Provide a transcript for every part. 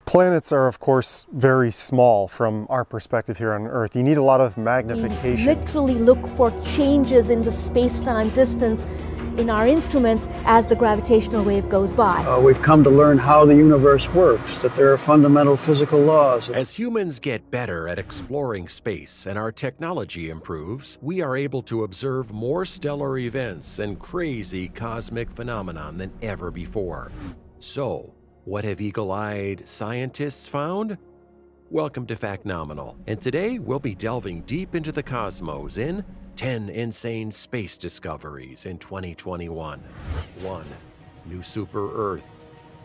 Planets are, of course, very small from our perspective here on Earth. You need a lot of magnification. We literally look for changes in the space-time distance in our instruments as the gravitational wave goes by. We've come to learn how the universe works, that there are fundamental physical laws. As humans get better at exploring space and our technology improves, we are able to observe more stellar events and crazy cosmic phenomenon than ever before. So, what have eagle-eyed scientists found? Welcome to Factnominal, and today we'll be delving deep into the cosmos in 10 insane space discoveries in 2021. 1. New super-Earth.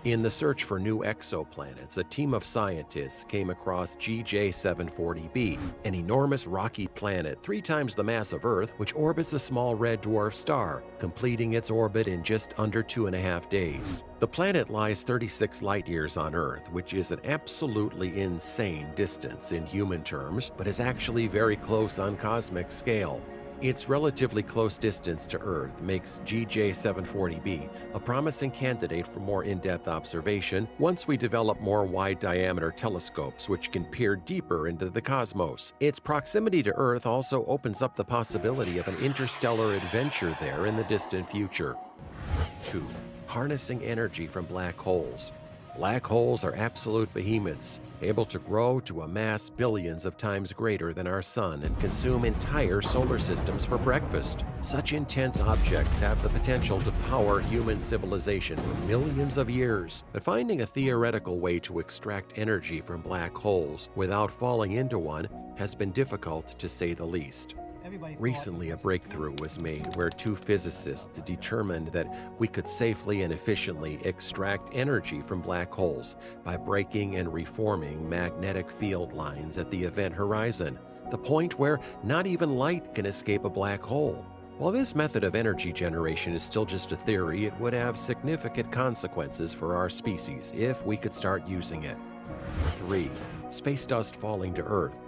In the search for new exoplanets, a team of scientists came across GJ740b, an enormous rocky planet 3 times the mass of Earth, which orbits a small red dwarf star, completing its orbit in just under 2.5 days. The planet lies 36 light-years on Earth, which is an absolutely insane distance in human terms, but is actually very close on cosmic scale. Its relatively close distance to Earth makes GJ740b a promising candidate for more in-depth observation once we develop more wide-diameter telescopes which can peer deeper into the cosmos. Its proximity to Earth also opens up the possibility of an interstellar adventure there in the distant future. 2. Harnessing energy from black holes. Black holes are absolute behemoths, able to grow to a mass billions of times greater than our sun and consume entire solar systems for breakfast. Such intense objects have the potential to power human civilization for millions of years, but finding a theoretical way to extract energy from black holes without falling into one has been difficult to say the least. Recently, a breakthrough was made where 2 physicists determined that we could safely and efficiently extract energy from black holes by breaking and reforming magnetic field lines at the event horizon, the point where not even light can escape a black hole. While this method of energy generation is still just a theory, it would have significant consequences for our species if we could start using it. 3. Space dust falling to Earth.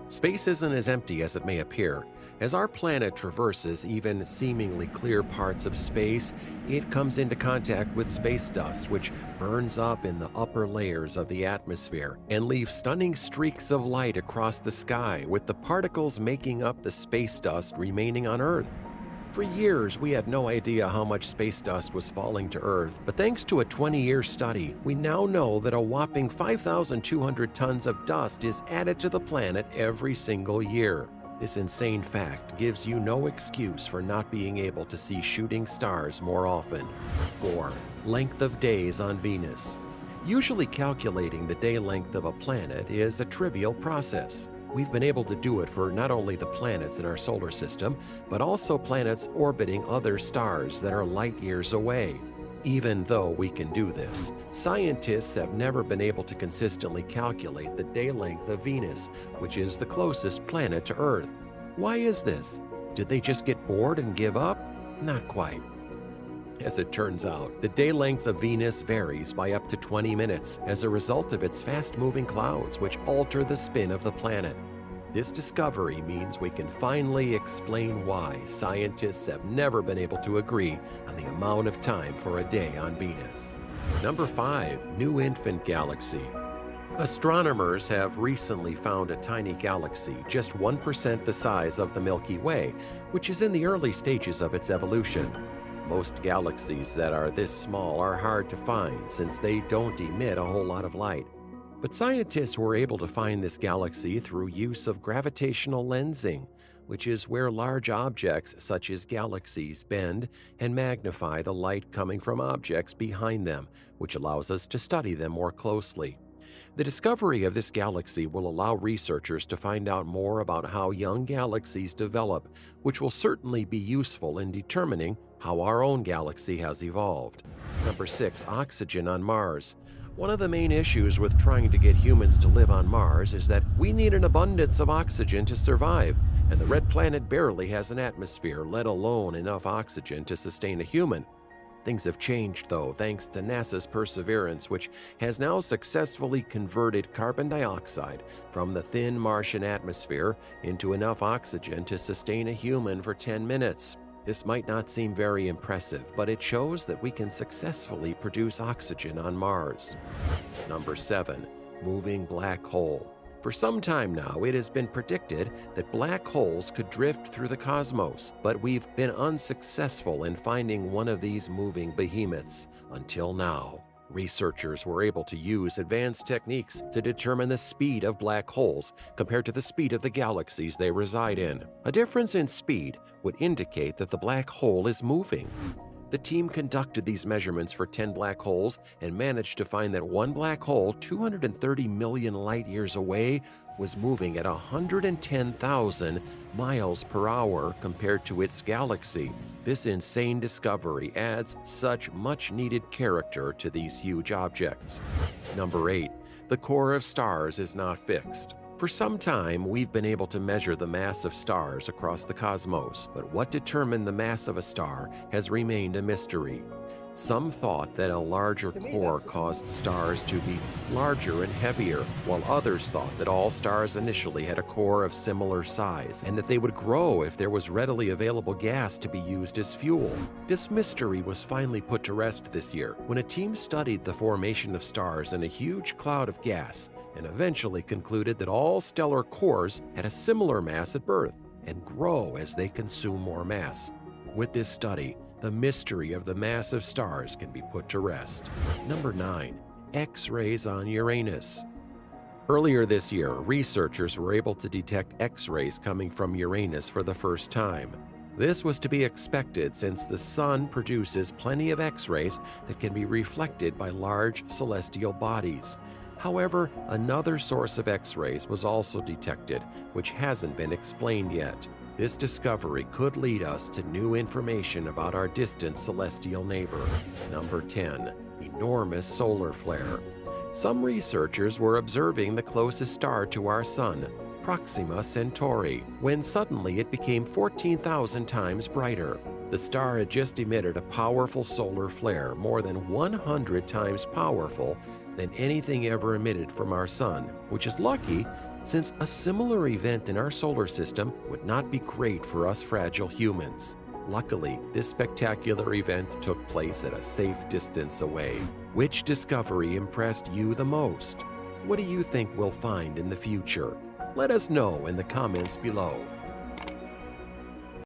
Space isn't as empty as it may appear. As our planet traverses even seemingly clear parts of space, it comes into contact with space dust, which burns up in the upper layers of the atmosphere and leaves stunning streaks of light across the sky, with the particles making up the space dust remaining on Earth. For years, we had no idea how much space dust was falling to Earth, but thanks to a 20-year study, we now know that a whopping 5,200 tons of dust is added to the planet every single year. This insane fact gives you no excuse for not being able to see shooting stars more often. 4. Length of days on Venus. Usually calculating the day length of a planet is a trivial process. We've been able to do it for not only the planets in our solar system, but also planets orbiting other stars that are light years away. Even though we can do this, scientists have never been able to consistently calculate the day length of Venus, which is the closest planet to Earth. Why is this? Did they just get bored and give up? Not quite. As it turns out, the day length of Venus varies by up to 20 minutes as a result of its fast-moving clouds, which alter the spin of the planet. This discovery means we can finally explain why scientists have never been able to agree on the amount of time for a day on Venus. Number 5. New infant galaxy. Astronomers have recently found a tiny galaxy, just 1% the size of the Milky Way, which is in the early stages of its evolution. Most galaxies that are this small are hard to find since they don't emit a whole lot of light. But scientists were able to find this galaxy through use of gravitational lensing, which is where large objects such as galaxies bend and magnify the light coming from objects behind them, which allows us to study them more closely. The discovery of this galaxy will allow researchers to find out more about how young galaxies develop, which will certainly be useful in determining how our own galaxy has evolved. Number 6. Oxygen on Mars. One of the main issues with trying to get humans to live on Mars is that we need an abundance of oxygen to survive, and the red planet barely has an atmosphere, let alone enough oxygen to sustain a human. Things have changed, though, thanks to NASA's Perseverance, which has now successfully converted carbon dioxide from the thin Martian atmosphere into enough oxygen to sustain a human for 10 minutes. This might not seem very impressive, but it shows that we can successfully produce oxygen on Mars. Number 7. fast-moving black hole. For some time now, it has been predicted that black holes could drift through the cosmos, but we've been unsuccessful in finding one of these moving behemoths until now. Researchers were able to use advanced techniques to determine the speed of black holes compared to the speed of the galaxies they reside in. A difference in speed would indicate that the black hole is moving. The team conducted these measurements for 10 black holes and managed to find that one black hole 230 million light years away was moving at 110,000 miles per hour compared to its galaxy. This insane discovery adds such much-needed character to these huge objects. Number 8. The core of stars is not fixed. For some time, we've been able to measure the mass of stars across the cosmos, but what determined the mass of a star has remained a mystery. Some thought that a larger core caused stars to be larger and heavier, while others thought that all stars initially had a core of similar size and that they would grow if there was readily available gas to be used as fuel. This mystery was finally put to rest this year when a team studied the formation of stars in a huge cloud of gas and eventually concluded that all stellar cores had a similar mass at birth and grow as they consume more mass. With this study, the mystery of the mass of stars can be put to rest. Number 9. X-rays on Uranus. Earlier this year, researchers were able to detect X-rays coming from Uranus for the first time. This was to be expected since the Sun produces plenty of X-rays that can be reflected by large celestial bodies. However, another source of X-rays was also detected, which hasn't been explained yet. This discovery could lead us to new information about our distant celestial neighbor. Number 10. Enormous solar flare. Some researchers were observing the closest star to our Sun, Proxima Centauri, when suddenly it became 14,000 times brighter. The star had just emitted a powerful solar flare, more than 100 times powerful than anything ever emitted from our Sun, which is lucky since a similar event in our solar system would not be great for us fragile humans. Luckily, this spectacular event took place at a safe distance away. Which discovery impressed you the most? What do you think we'll find in the future? Let us know in the comments below.